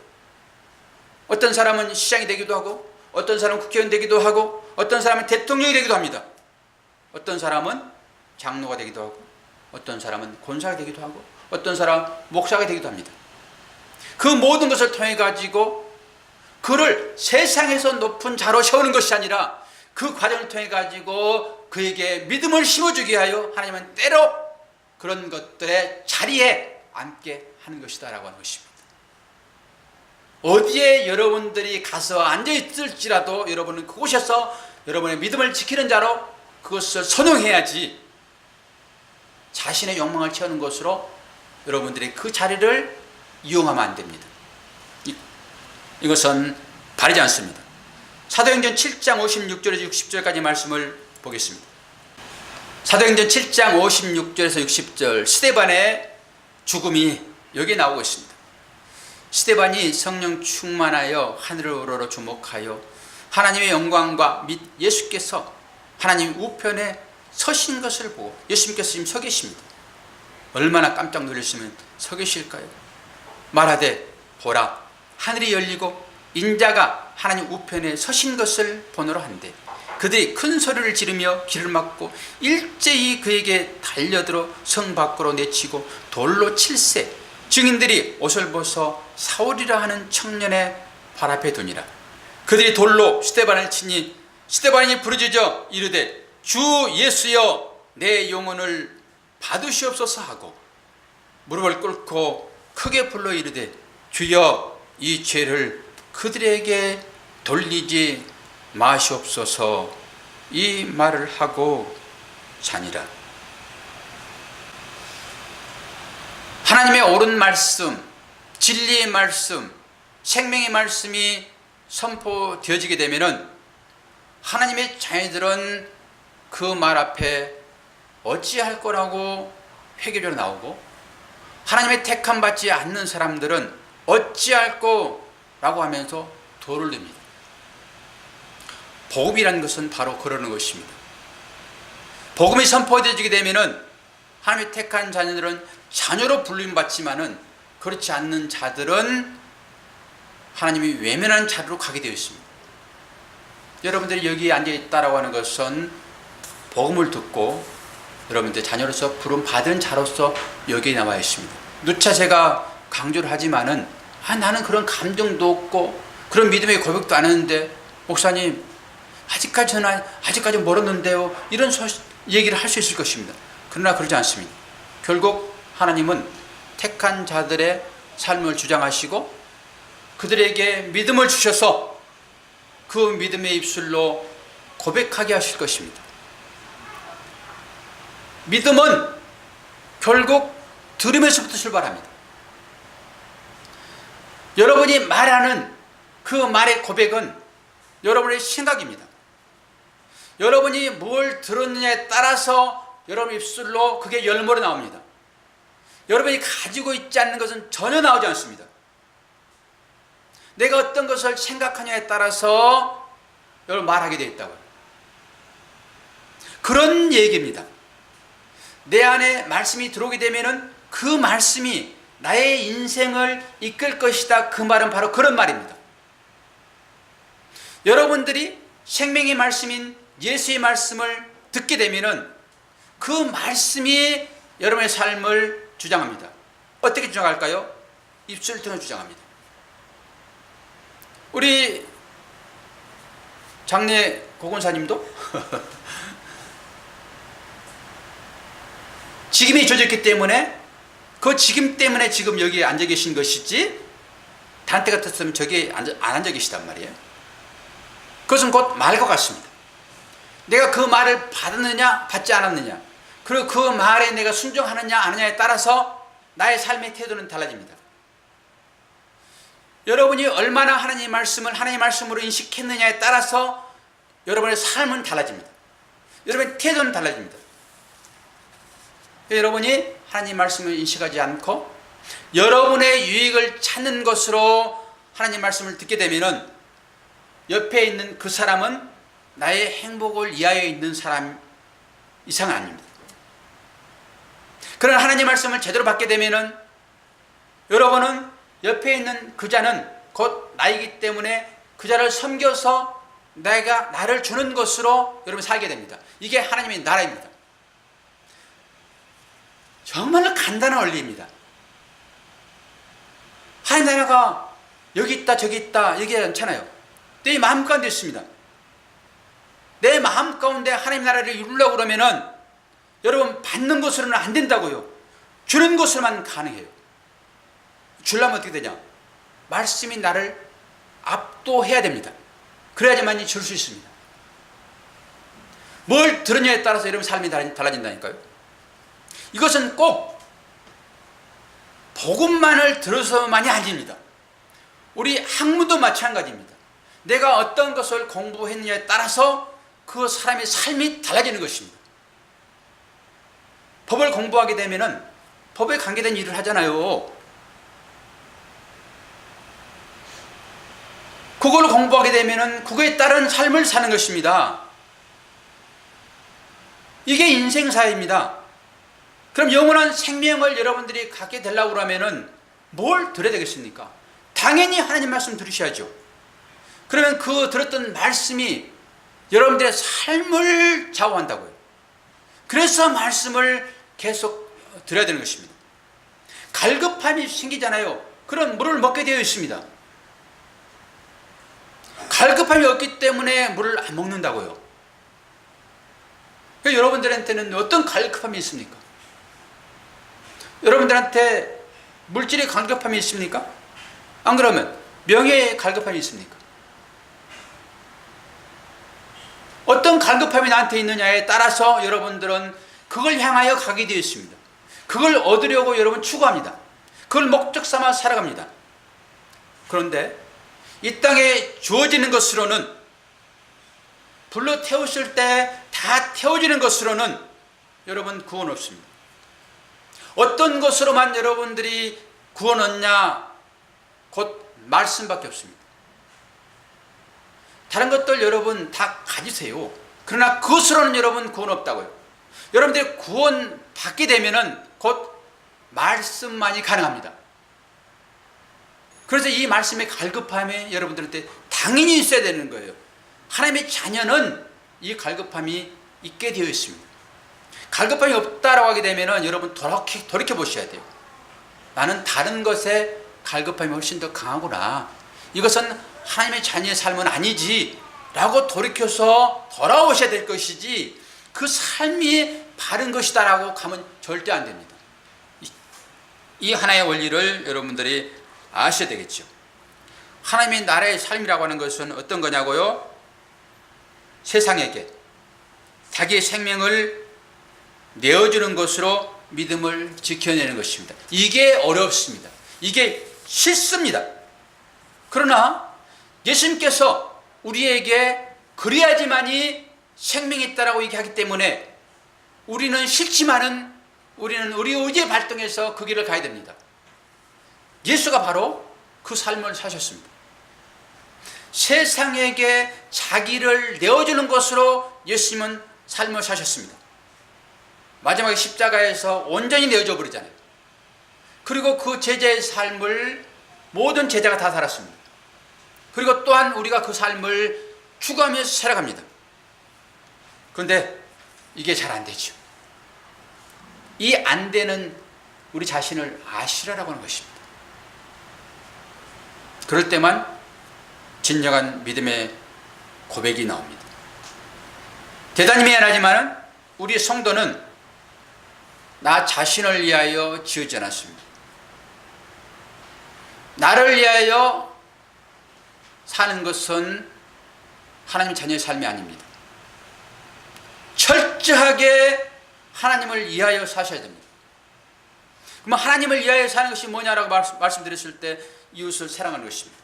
어떤 사람은 시장이 되기도 하고, 어떤 사람은 국회의원 되기도 하고, 어떤 사람은 대통령이 되기도 합니다. 어떤 사람은 장로가 되기도 하고, 어떤 사람은 권사가 되기도 하고, 어떤 사람은 목사가 되기도 합니다. 그 모든 것을 통해 가지고 그를 세상에서 높은 자로 세우는 것이 아니라 그 과정을 통해 가지고 그에게 믿음을 심어주기 위하여 하나님은 때로 그런 것들의 자리에 앉게 하는 것이다 라고 하는 것입니다. 어디에 여러분들이 가서 앉아있을지라도 여러분은 그곳에서 여러분의 믿음을 지키는 자로 그것을 선용해야지, 자신의 욕망을 채우는 것으로 여러분들이 그 자리를 이용하면 안 됩니다. 이것은 바르지 않습니다. 사도행전 7장 56절에서 60절까지 말씀을 보겠습니다. 사도행전 7장 56절에서 60절, 스데반의 죽음이 여기 나오고 있습니다. 스데반이 성령 충만하여 하늘을 우러러 주목하여 하나님의 영광과 및 예수께서 하나님 우편에 서신 것을 보고, 예수님께서 지금 서 계십니다. 얼마나 깜짝 놀라시면 서 계실까요? 말하되 보라, 하늘이 열리고 인자가 하나님 우편에 서신 것을 보노라 한데 그들이 큰 소리를 지르며 길을 막고 일제히 그에게 달려들어 성 밖으로 내치고 돌로 칠세. 증인들이 옷을 벗어 사울이라 하는 청년의 발 앞에 두니라. 그들이 돌로 스데반을 치니 스데반이 부르짖어 이르되 주 예수여 내 영혼을 받으시옵소서 하고 무릎을 꿇고 크게 불러 이르되 주여 이 죄를 그들에게 돌리지 마시옵소서 이 말을 하고 자니라. 하나님의 옳은 말씀, 진리의 말씀, 생명의 말씀이 선포되어지게 되면은 하나님의 자녀들은 그 말 앞에 어찌할 거라고 회개로 나오고, 하나님의 택함 받지 않는 사람들은 어찌할 거라고 하면서 돌을 듭니다. 복음이라는 것은 바로 그러는 것입니다. 복음이 선포되어지게 되면은 하나님의 택한 자녀들은 자녀로 불림받지만은 그렇지 않는 자들은 하나님이 외면한 자리로 가게 되어 있습니다. 여러분들이 여기 앉아있다라고 하는 것은 복음을 듣고 여러분들 자녀로서 부름 받은 자로서 여기에 나와 있습니다. 누차 제가 강조를 하지만은 나는 그런 감정도 없고 그런 믿음의 고백도 안 했는데 목사님 아직까지 멀었는데요, 이런 얘기를 할 수 있을 것입니다. 그러나 그러지 않습니다. 결국 하나님은 택한 자들의 삶을 주장하시고 그들에게 믿음을 주셔서 그 믿음의 입술로 고백하게 하실 것입니다. 믿음은 결국 들으면서부터 출발합니다. 여러분이 말하는 그 말의 고백은 여러분의 생각입니다. 여러분이 뭘 들었느냐에 따라서 여러분 입술로 그게 열모로 나옵니다. 여러분이 가지고 있지 않는 것은 전혀 나오지 않습니다. 내가 어떤 것을 생각하냐에 따라서 여러분 말하게 되어 있다고요. 그런 얘기입니다. 내 안에 말씀이 들어오게 되면은 그 말씀이 나의 인생을 이끌 것이다. 그 말은 바로 그런 말입니다. 여러분들이 생명의 말씀인 예수의 말씀을 듣게 되면은 그 말씀이 여러분의 삶을 주장합니다. 어떻게 주장할까요? 입술을 통해 주장합니다. 우리 장례 고건사님도 직임이 주어졌기 때문에 그 직임 때문에 지금 여기 앉아 계신 것이지, 다른 때 같았으면 저기 안 앉아 계시단 말이에요. 그것은 곧 말과 같습니다. 내가 그 말을 받았느냐 받지 않았느냐, 그리고 그 말에 내가 순종하느냐 안 하느냐에 따라서 나의 삶의 태도는 달라집니다. 여러분이 얼마나 하나님의 말씀을 하나님의 말씀으로 인식했느냐에 따라서 여러분의 삶은 달라집니다. 여러분의 태도는 달라집니다. 여러분이 하나님 말씀을 인식하지 않고 여러분의 유익을 찾는 것으로 하나님 말씀을 듣게 되면은 옆에 있는 그 사람은 나의 행복을 위하여 있는 사람 이상은 아닙니다. 그러나 하나님 말씀을 제대로 받게 되면은 여러분은 옆에 있는 그 자는 곧 나이기 때문에 그 자를 섬겨서 내가 나를 주는 것으로 여러분 살게 됩니다. 이게 하나님의 나라입니다. 정말로 간단한 원리입니다. 하나님 나라가 여기 있다 저기 있다 얘기하지 않잖아요. 내 마음 가운데 있습니다. 내 마음 가운데 하나님 나라를 이루려고 그러면은 여러분 받는 것으로는 안 된다고요. 주는 것으로만 가능해요. 주려면 어떻게 되냐? 말씀이 나를 압도해야 됩니다. 그래야지만 줄 수 있습니다. 뭘 들으냐에 따라서 여러분 삶이 달라진다니까요. 이것은 꼭 복음만을 들어서만이 아닙니다. 우리 학문도 마찬가지입니다. 내가 어떤 것을 공부했느냐에 따라서 그 사람의 삶이 달라지는 것입니다. 법을 공부하게 되면은 법에 관계된 일을 하잖아요. 그걸 공부하게 되면은 그거에 따른 삶을 사는 것입니다. 이게 인생사입니다. 그럼 영원한 생명을 여러분들이 갖게 되려고 하면은 뭘 들어야 되겠습니까? 당연히 하나님 말씀 들으셔야죠. 그러면 그 들었던 말씀이 여러분들의 삶을 좌우한다고요. 그래서 말씀을 계속 드려야 되는 것입니다. 갈급함이 생기잖아요. 그런 물을 먹게 되어 있습니다. 갈급함이 없기 때문에 물을 안 먹는다고요. 여러분들한테는 어떤 갈급함이 있습니까? 여러분들한테 물질의 갈급함이 있습니까? 안 그러면 명예의 갈급함이 있습니까? 어떤 갈급함이 나한테 있느냐에 따라서 여러분들은 그걸 향하여 가게 되어 있습니다. 그걸 얻으려고 여러분 추구합니다. 그걸 목적 삼아 살아갑니다. 그런데 이 땅에 주어지는 것으로는, 불로 태우실 때 다 태워지는 것으로는 여러분 구원 없습니다. 어떤 것으로만 여러분들이 구원 얻냐? 곧 말씀밖에 없습니다. 다른 것들 여러분 다 가지세요. 그러나 그것으로는 여러분 구원 없다고요. 여러분들이 구원 받게 되면은 곧 말씀만이 가능합니다. 그래서 이 말씀의 갈급함이 여러분들한테 당연히 있어야 되는 거예요. 하나님의 자녀는 이 갈급함이 있게 되어 있습니다. 갈급함이 없다라고 하게 되면은 여러분 돌이켜 보셔야 돼요. 나는 다른 것에 갈급함이 훨씬 더 강하구나. 이것은 하나님의 자녀의 삶은 아니지 라고 돌이켜서 돌아오셔야 될 것이지, 그 삶이 바른 것이다 라고 가면 절대 안 됩니다. 이 하나의 원리를 여러분들이 아셔야 되겠죠. 하나님의 나라의 삶이라고 하는 것은 어떤 거냐고요? 세상에게 자기의 생명을 내어주는 것으로 믿음을 지켜내는 것입니다. 이게 어렵습니다. 이게 싫습니다. 그러나 예수님께서 우리에게 그래야지만이 생명이 있다라고 얘기하기 때문에 우리는 싫지만은 우리는 우리 의지의 발동해서 그 길을 가야 됩니다. 예수가 바로 그 삶을 사셨습니다. 세상에게 자기를 내어주는 것으로 예수님은 삶을 사셨습니다. 마지막에 십자가에서 온전히 내어줘 버리잖아요. 그리고 그 제자의 삶을 모든 제자가 다 살았습니다. 그리고 또한 우리가 그 삶을 추구하면서 살아갑니다. 그런데 이게 잘 안 되죠. 이 안 되는 우리 자신을 아시라라고 하는 것입니다. 그럴 때만 진정한 믿음의 고백이 나옵니다. 대단히 미안하지만 우리 성도는 나 자신을 위하여 지어지지 않았습니다. 나를 위하여 사는 것은 하나님 자녀의 삶이 아닙니다. 철저하게 하나님을 위하여 사셔야 됩니다. 그럼 하나님을 위하여 사는 것이 뭐냐라고 말씀드렸을 때 이웃을 사랑하는 것입니다.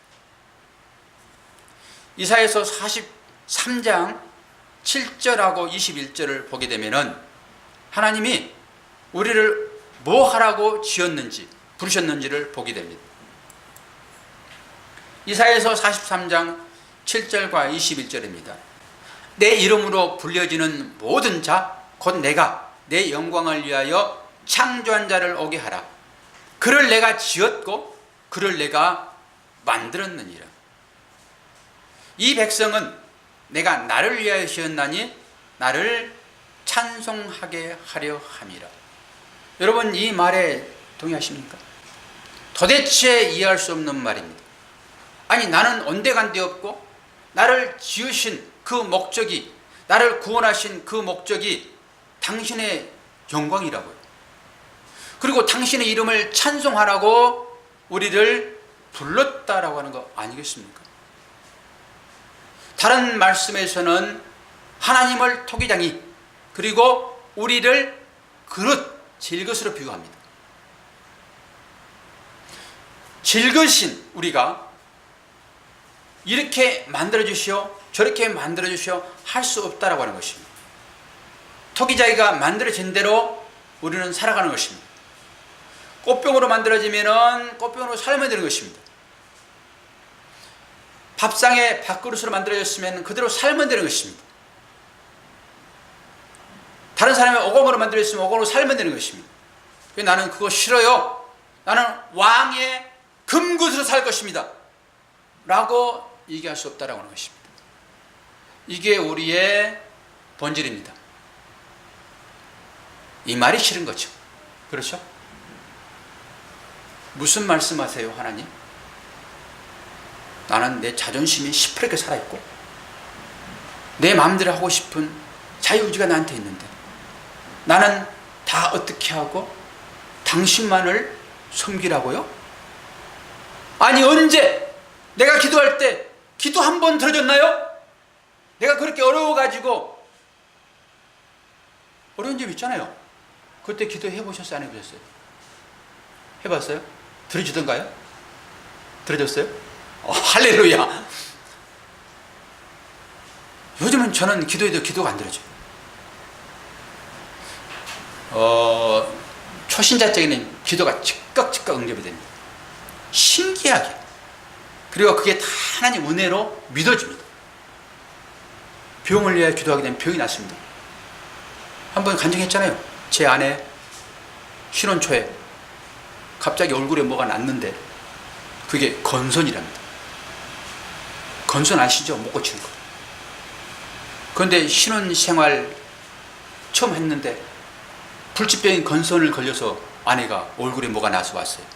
이사야서 43장 7절하고 21절을 보게 되면은 하나님이 우리를 뭐 하라고 지었는지 부르셨는지를 보게 됩니다. 이사야서 43장 7절과 21절입니다. 내 이름으로 불려지는 모든 자 곧 내가 내 영광을 위하여 창조한 자를 오게 하라. 그를 내가 지었고 그를 내가 만들었느니라. 이 백성은 내가 나를 위하여 지었나니 나를 찬송하게 하려 함이라. 여러분 이 말에 동의하십니까? 도대체 이해할 수 없는 말입니다. 아니 나는 온데간데 없고 나를 지으신 그 목적이, 나를 구원하신 그 목적이 당신의 영광이라고요. 그리고 당신의 이름을 찬송하라고 우리를 불렀다라고 하는 거 아니겠습니까? 다른 말씀에서는 하나님을 토기장이, 그리고 우리를 그릇, 질것으로 비유합니다. 질것인 우리가 이렇게 만들어주시오 저렇게 만들어주시오 할 수 없다라고 하는 것입니다. 토기자기가 만들어진 대로 우리는 살아가는 것입니다. 꽃병으로 만들어지면 꽃병으로 살면 되는 것입니다. 밥상에 밥그릇으로 만들어졌으면 그대로 살면 되는 것입니다. 다른 사람이 오공으로 만들어졌으면 오공으로 살면 되는 것입니다. 나는 그거 싫어요. 나는 왕의 금굿으로 살 것입니다 라고 얘기할 수 없다라고 하는 것입니다. 이게 우리의 본질입니다. 이 말이 싫은 거죠. 그렇죠? 무슨 말씀하세요, 하나님? 나는 내 자존심이 시퍼렇게 살아있고 내 마음대로 하고 싶은 자유의지가 나한테 있는데 나는 다 어떻게 하고 당신만을 섬기라고요? 아니, 언제 내가 기도할 때 기도 한 번 들어줬나요? 내가 그렇게 어려워가지고 어려운 점 있잖아요. 그때 기도해 보셨어요? 안 해보셨어요? 해봤어요? 들어주던가요? 들어줬어요? 할렐루야. 요즘은 저는 기도해도 기도가 안 들어져요. 초신자적인 기도가 즉각 응답이 됩니다. 신기하게. 그리고 그게 다 하나님 은혜로 믿어집니다. 병을 위하여 기도하게 되면 병이 낫습니다. 한번 간증했잖아요. 제 아내 신혼 초에 갑자기 얼굴에 뭐가 났는데 그게 건선이랍니다. 건선 아시죠? 못 고치는 거. 그런데 신혼 생활 처음 했는데 불치병인 건선을 걸려서 아내가 얼굴에 뭐가 나서 왔어요.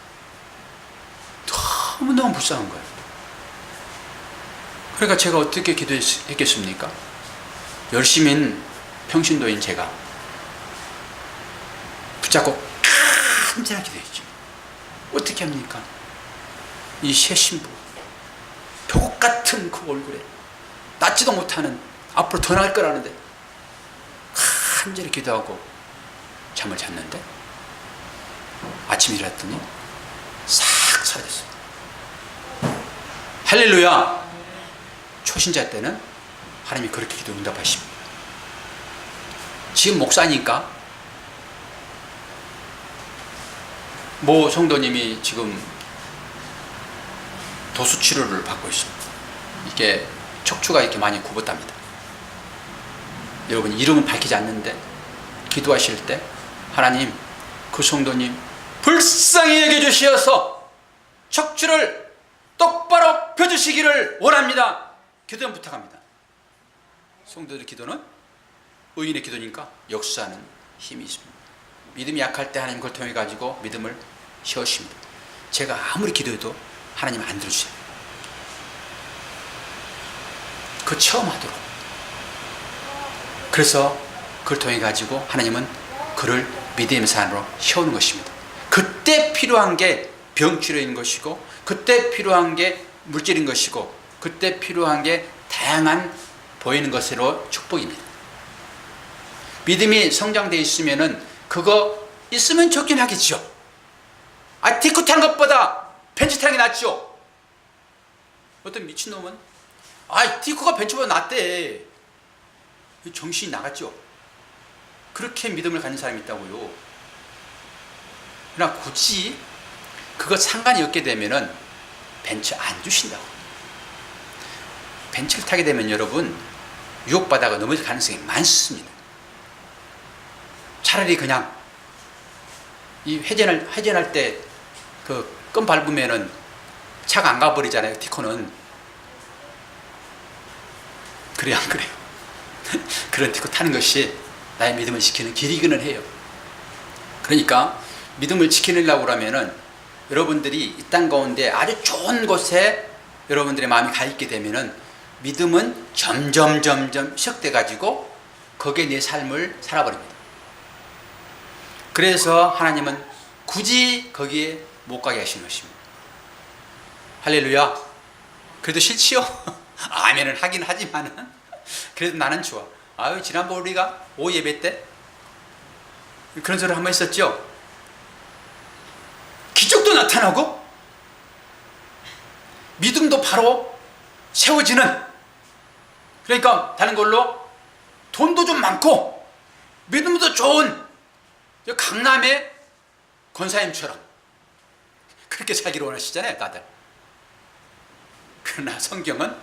너무너무 불쌍한 거예요. 그러니까 제가 어떻게 기도했겠습니까? 열심인 평신도인 제가 붙잡고 간절하게 기도했죠. 어떻게 합니까? 이 새 신부 벽옥 같은 그 얼굴에 낫지도 못하는, 앞으로 더 나을 거라는데 간절히 기도하고 잠을 잤는데 아침에 일어났더니 싹 사라졌어요. 할렐루야. 초신자 때는 하나님이 그렇게 기도 응답하십니다. 지금 목사니까 모 성도님이 지금 도수 치료를 받고 있습니다. 이게 척추가 이렇게 많이 굽었답니다. 여러분, 이름은 밝히지 않는데 기도하실 때 하나님, 그 성도님 불쌍히 여겨주시어서 척추를 똑바로 펴주시기를 원합니다. 기도 좀 부탁합니다. 성도들 기도는 의인의 기도니까 역사하는 힘이 있습니다. 믿음이 약할 때 하나님 그걸 통해 가지고 믿음을 세우십니다. 제가 아무리 기도해도 하나님 안 들어주세요. 그 처음 하도록. 그래서 그걸 통해 가지고 하나님은 그를 믿음의 산으로 세우는 것입니다. 그때 필요한 게 병치료인 것이고, 그때 필요한 게 물질인 것이고, 그때 필요한 게 다양한 보이는 것으로 축복입니다. 믿음이 성장되어 있으면은 그거 있으면 좋긴 하겠죠. 디코 타는 것보다 벤치 타는 게 낫죠. 어떤 미친놈은 디코가 벤치보다 낫대. 정신이 나갔죠. 그렇게 믿음을 가진 사람이 있다고요. 그러나 굳이 그거 상관이 없게 되면은 벤치 안 주신다고. 벤치를 타게 되면 여러분 유혹받아가 넘어질 가능성이 많습니다. 차라리 그냥 이 회전할 때 그 끈 밟으면은 차가 안 가버리잖아요. 티코는. 그래요, 안 그래요? 그런 티코 타는 것이 나의 믿음을 지키는 길이기는 해요. 그러니까 믿음을 지키려고 하면은 여러분들이 이 땅 가운데 아주 좋은 곳에 여러분들의 마음이 가 있게 되면은 믿음은 점점 시작돼 가지고 거기에 내 삶을 살아버립니다. 그래서 하나님은 굳이 거기에 못 가게 하시는 것입니다. 할렐루야. 그래도 싫지요? 아멘은 하긴 하지만은 그래도 나는 좋아. 지난번 우리가 오후 예배 때 그런 소리 한번 있었죠? 기적도 나타나고 믿음도 바로 세워지는, 그러니까 다른 걸로 돈도 좀 많고 믿음도 좋은 강남의 권사님처럼 그렇게 살기를 원하시잖아요, 다들. 그러나 성경은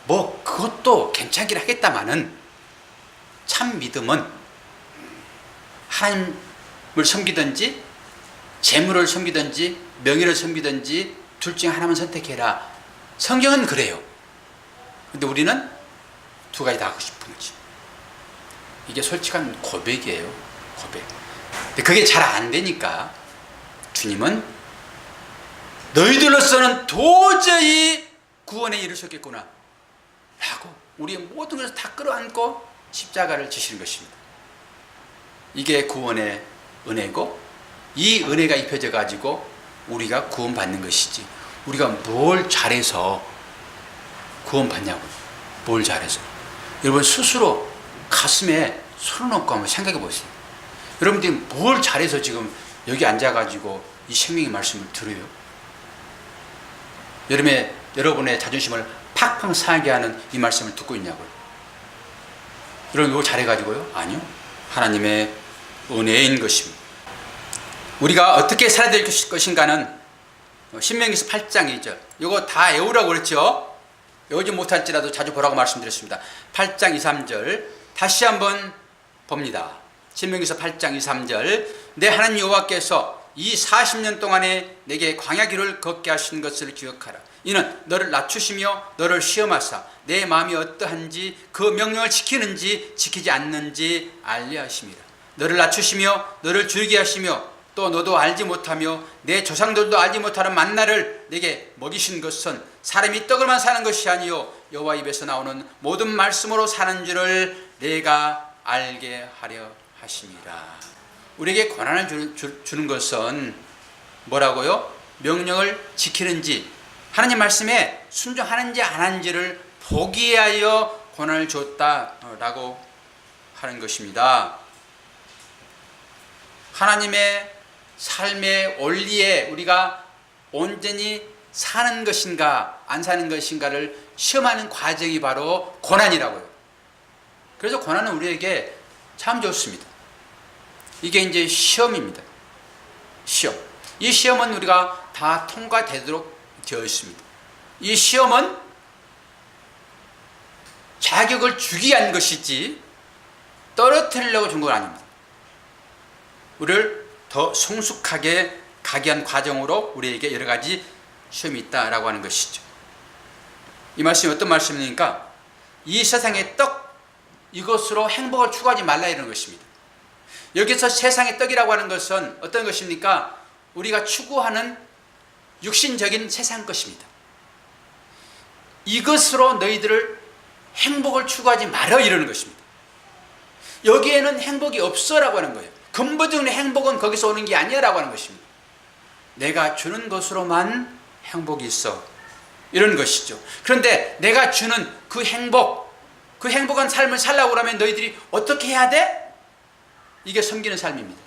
뭐 그것도 괜찮긴 하겠다마는 참 믿음은 하나님을 섬기든지 재물을 섬기든지 명예를 섬기든지 둘 중에 하나만 선택해라. 성경은 그래요. 근데 우리는 두 가지 다 하고 싶은 거지. 이게 솔직한 고백이에요. 고백. 근데 그게 잘 안 되니까 주님은 너희들로서는 도저히 구원에 이를 수 없겠구나 라고 우리의 모든 것을 다 끌어안고 십자가를 지시는 것입니다. 이게 구원의 은혜고, 이 은혜가 입혀져 가지고 우리가 구원받는 것이지, 우리가 뭘 잘해서 구원받냐고요. 뭘 잘해서. 여러분 스스로 가슴에 손을 얹고 한번 생각해 보세요. 여러분들이 뭘 잘해서 지금 여기 앉아가지고 이 생명의 말씀을 들어요? 여러분의 자존심을 팍팍 상하게 하는 이 말씀을 듣고 있냐고요? 여러분 뭘 잘해가지고요? 아니요. 하나님의 은혜인 것입니다. 우리가 어떻게 살아야 될 것인가는 신명기서 8장이죠. 이거 다 외우라고 그랬죠. 외우지 못할지라도 자주 보라고 말씀드렸습니다. 8장 2, 3절 다시 한번 봅니다. 신명기서 8장 2, 3절 내 하나님 여호와께서 이 40년 동안에 내게 광야 길을 걷게 하신 것을 기억하라. 이는 너를 낮추시며 너를 시험하사 내 마음이 어떠한지 그 명령을 지키는지 지키지 않는지 알려 하심이라. 너를 낮추시며 너를 줄게 하시며 또 너도 알지 못하며 내 조상들도 알지 못하는 만나를 내게 먹이신 것은 사람이 떡으로만 사는 것이 아니요 여호와 입에서 나오는 모든 말씀으로 사는 줄을 내가 알게 하려 하심이라. 우리에게 권한을 주는 것은 뭐라고요? 명령을 지키는지 하나님 말씀에 순종하는지 안 하는지를 보기에 하여 권한을 줬다라고 하는 것입니다. 하나님의 삶의 원리에 우리가 온전히 사는 것인가 안 사는 것인가를 시험하는 과정이 바로 고난이라고요. 그래서 고난은 우리에게 참 좋습니다. 이게 이제 시험입니다. 시험. 이 시험은 우리가 다 통과되도록 되어 있습니다. 이 시험은 자격을 주기 위한 것이지 떨어뜨리려고 준 건 아닙니다. 우리를 더 성숙하게 가게 한 과정으로 우리에게 여러 가지 시험이 있다라고 하는 것이죠. 이 말씀이 어떤 말씀입니까? 이 세상의 떡, 이것으로 행복을 추구하지 말라 이런 것입니다. 여기서 세상의 떡이라고 하는 것은 어떤 것입니까? 우리가 추구하는 육신적인 세상 것입니다. 이것으로 너희들을 행복을 추구하지 말아 이러는 것입니다. 여기에는 행복이 없어라고 하는 거예요. 근본적인 행복은 거기서 오는 게 아니야 라고 하는 것입니다. 내가 주는 것으로만 행복이 있어 이런 것이죠. 그런데 내가 주는 그 행복한 삶을 살라고 하면 너희들이 어떻게 해야 돼? 이게 섬기는 삶입니다.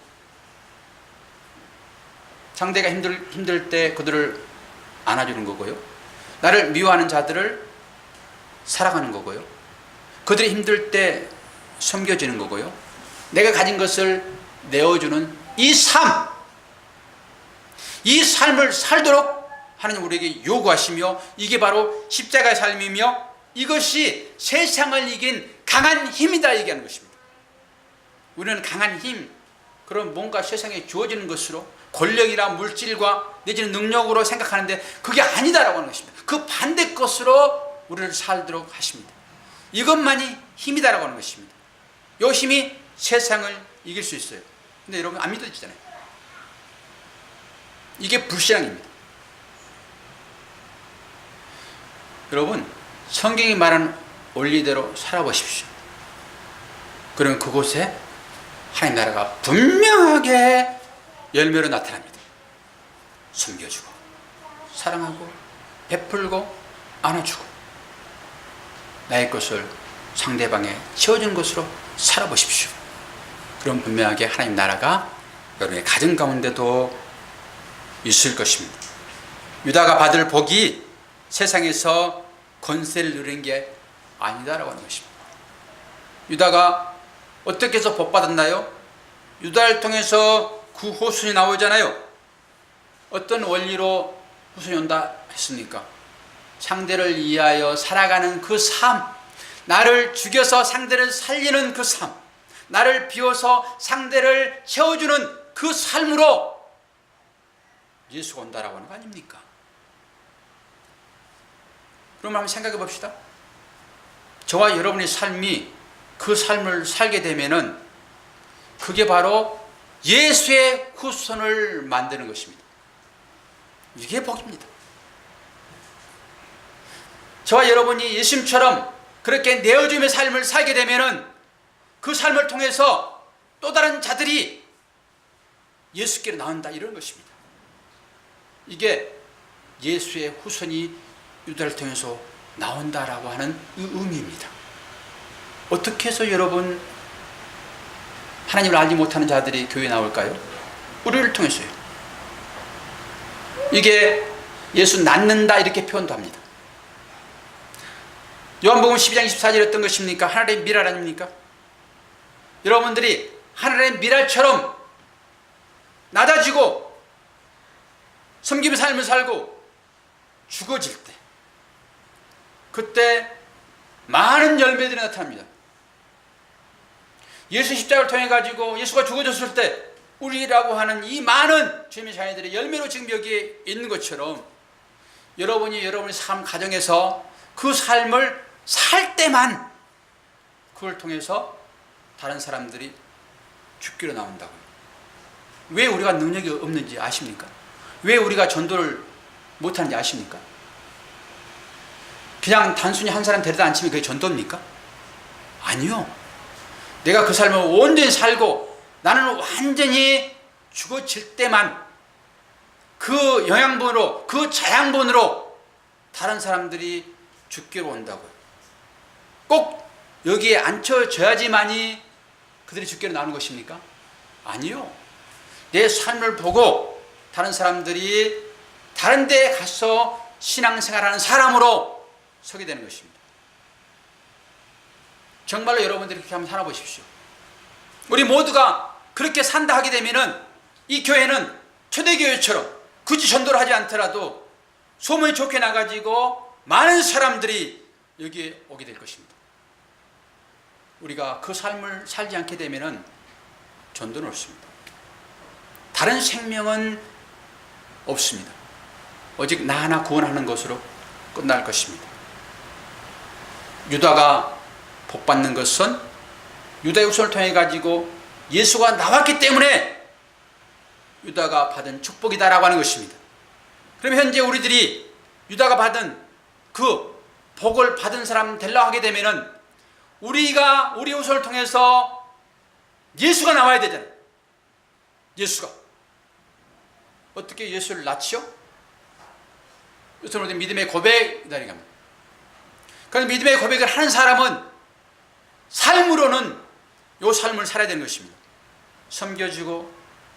상대가 힘들 때 그들을 안아주는 거고요. 나를 미워하는 자들을 사랑하는 거고요. 그들이 힘들 때 섬겨주는 거고요. 내가 가진 것을 내어주는 이 삶을 살도록 하나님 우리에게 요구하시며 이게 바로 십자가의 삶이며 이것이 세상을 이긴 강한 힘이다 얘기하는 것입니다. 우리는 강한 힘, 그런 뭔가 세상에 주어지는 것으로 권력이나 물질과 내지는 능력으로 생각하는데 그게 아니다라고 하는 것입니다. 그 반대 것으로 우리를 살도록 하십니다. 이것만이 힘이다라고 하는 것입니다. 이 힘이 세상을 이길 수 있어요. 근데 여러분 안 믿어지잖아요. 이게 불신앙입니다. 여러분 성경이 말하는 원리대로 살아보십시오. 그러면 그곳에 하나님 나라가 분명하게 열매로 나타납니다. 섬겨주고 사랑하고 베풀고 안아주고 나의 것을 상대방에 채워주는 것으로 살아보십시오. 그럼 분명하게 하나님 나라가 여러분의 가정 가운데도 있을 것입니다. 유다가 받을 복이 세상에서 권세를 누리는 게 아니다라고 하는 것입니다. 유다가 어떻게 해서 복 받았나요? 유다를 통해서 그 후손이 나오잖아요. 어떤 원리로 후손이 온다 했습니까? 상대를 이해하여 살아가는 그 삶, 나를 죽여서 상대를 살리는 그 삶, 나를 비워서 상대를 채워주는 그 삶으로 예수가 온다라고 하는 거 아닙니까? 그럼 한번 생각해 봅시다. 저와 여러분의 삶이 그 삶을 살게 되면은 그게 바로 예수의 후손을 만드는 것입니다. 이게 복입니다. 저와 여러분이 예수님처럼 그렇게 내어줌의 삶을 살게 되면은 그 삶을 통해서 또 다른 자들이 예수께로 나온다, 이런 것입니다. 이게 예수의 후손이 유다를 통해서 나온다라고 하는 의미입니다. 어떻게 해서 여러분 하나님을 알지 못하는 자들이 교회에 나올까요? 우리를 통해서요. 이게 예수 낳는다 이렇게 표현도 합니다. 요한복음 12장 24절에 어떤 것입니까? 하늘의 미랄 아닙니까? 여러분들이 하늘의 미랄처럼 낮아지고 섬김의 삶을 살고 죽어질 때, 그때 많은 열매들이 나타납니다. 예수 십자가를 통해 가지고 예수가 죽어졌을 때 우리라고 하는 이 많은 주님의 자녀들의 열매로 지금 여기에 있는 것처럼 여러분이 여러분의 삶 가정에서 그 삶을 살 때만 그걸 통해서 다른 사람들이 죽기로 나온다고요. 왜 우리가 능력이 없는지 아십니까? 왜 우리가 전도를 못하는지 아십니까? 그냥 단순히 한 사람 데려다 앉히면 그게 전도입니까? 아니요. 내가 그 삶을 온전히 살고 나는 완전히 죽어질 때만 그 영양분으로, 그 자양분으로 다른 사람들이 죽기로 온다고요. 꼭 여기에 앉혀져야지만이 그들이 죽기로 나오는 것입니까? 아니요. 내 삶을 보고 다른 사람들이 다른 데에 가서 신앙생활하는 사람으로 서게 되는 것입니다. 정말로 여러분들이 그렇게 한번 살아보십시오. 우리 모두가 그렇게 산다 하게 되면은 이 교회는 초대교회처럼 굳이 전도를 하지 않더라도 소문이 좋게 나가지고 많은 사람들이 여기에 오게 될 것입니다. 우리가 그 삶을 살지 않게 되면은 전도는 없습니다. 다른 생명은 없습니다. 오직 나 하나 구원하는 것으로 끝날 것입니다. 유다가 복받는 것은 유다의 후손을 통해 가지고 예수가 나왔기 때문에 유다가 받은 축복이다라고 하는 것입니다. 그럼 현재 우리들이 유다가 받은 그 복을 받은 사람 되려고 하게 되면은 우리가 우리 후손을 통해서 예수가 나와야 되잖아요. 예수가 어떻게 예수를 낳지요? 이것은 믿음의 고백이라는 겁니다. 그런데 믿음의 고백을 하는 사람은 삶으로는 이 삶을 살아야 되는 것입니다. 섬겨주고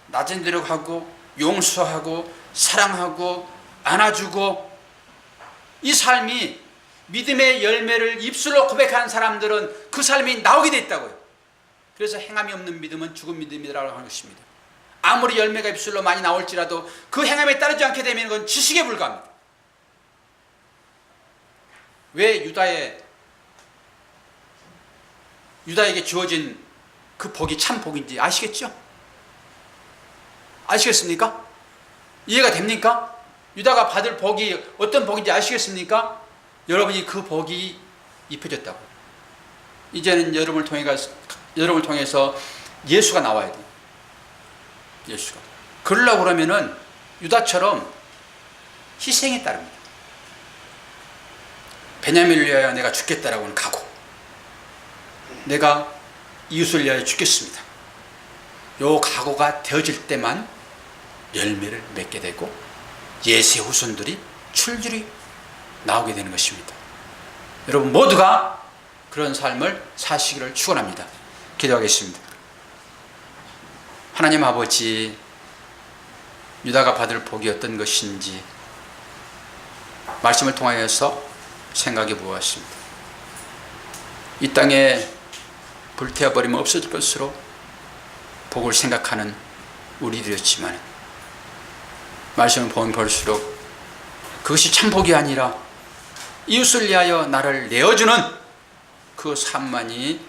낮은 대로 하고 용서하고 사랑하고 안아주고, 이 삶이 믿음의 열매를 입술로 고백하는 사람들은 그 삶이 나오게 돼 있다고요. 그래서 행함이 없는 믿음은 죽은 믿음이라고 하는 것입니다. 아무리 열매가 입술로 많이 나올지라도 그 행함에 따르지 않게 되면 그건 지식에 불과합니다. 왜 유다에게 주어진 그 복이 참 복인지 아시겠죠? 아시겠습니까? 이해가 됩니까? 유다가 받을 복이 어떤 복인지 아시겠습니까? 여러분이 그 복이 입혀졌다고. 이제는 여러분을 통해서 예수가 나와야 돼요. 예수가. 그러려고 그러면은 유다처럼 희생에 따릅니다. 베냐민을 위하여 내가 죽겠다라고 하는 각오. 내가 이웃을 위하여 죽겠습니다. 요 각오가 되어질 때만 열매를 맺게 되고 예수의 후손들이 출줄이 나오게 되는 것입니다. 여러분 모두가 그런 삶을 사시기를 축원합니다. 기도하겠습니다. 하나님 아버지, 유다가 받을 복이 어떤 것인지 말씀을 통하여서 생각해 보았습니다. 이 땅에 불태워버리면 없어질 것으로 복을 생각하는 우리들이었지만 말씀을 보면 볼수록 그것이 참 복이 아니라 이웃을 위하여 나를 내어주는 그 삶만이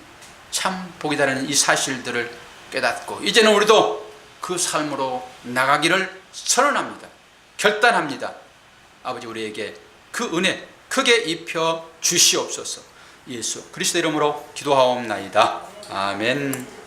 참 복이다라는 이 사실들을 깨닫고 이제는 우리도 그 삶으로 나가기를 선언합니다. 결단합니다. 아버지, 우리에게 그 은혜 크게 입혀 주시옵소서. 예수 그리스도 이름으로 기도하옵나이다. 아멘.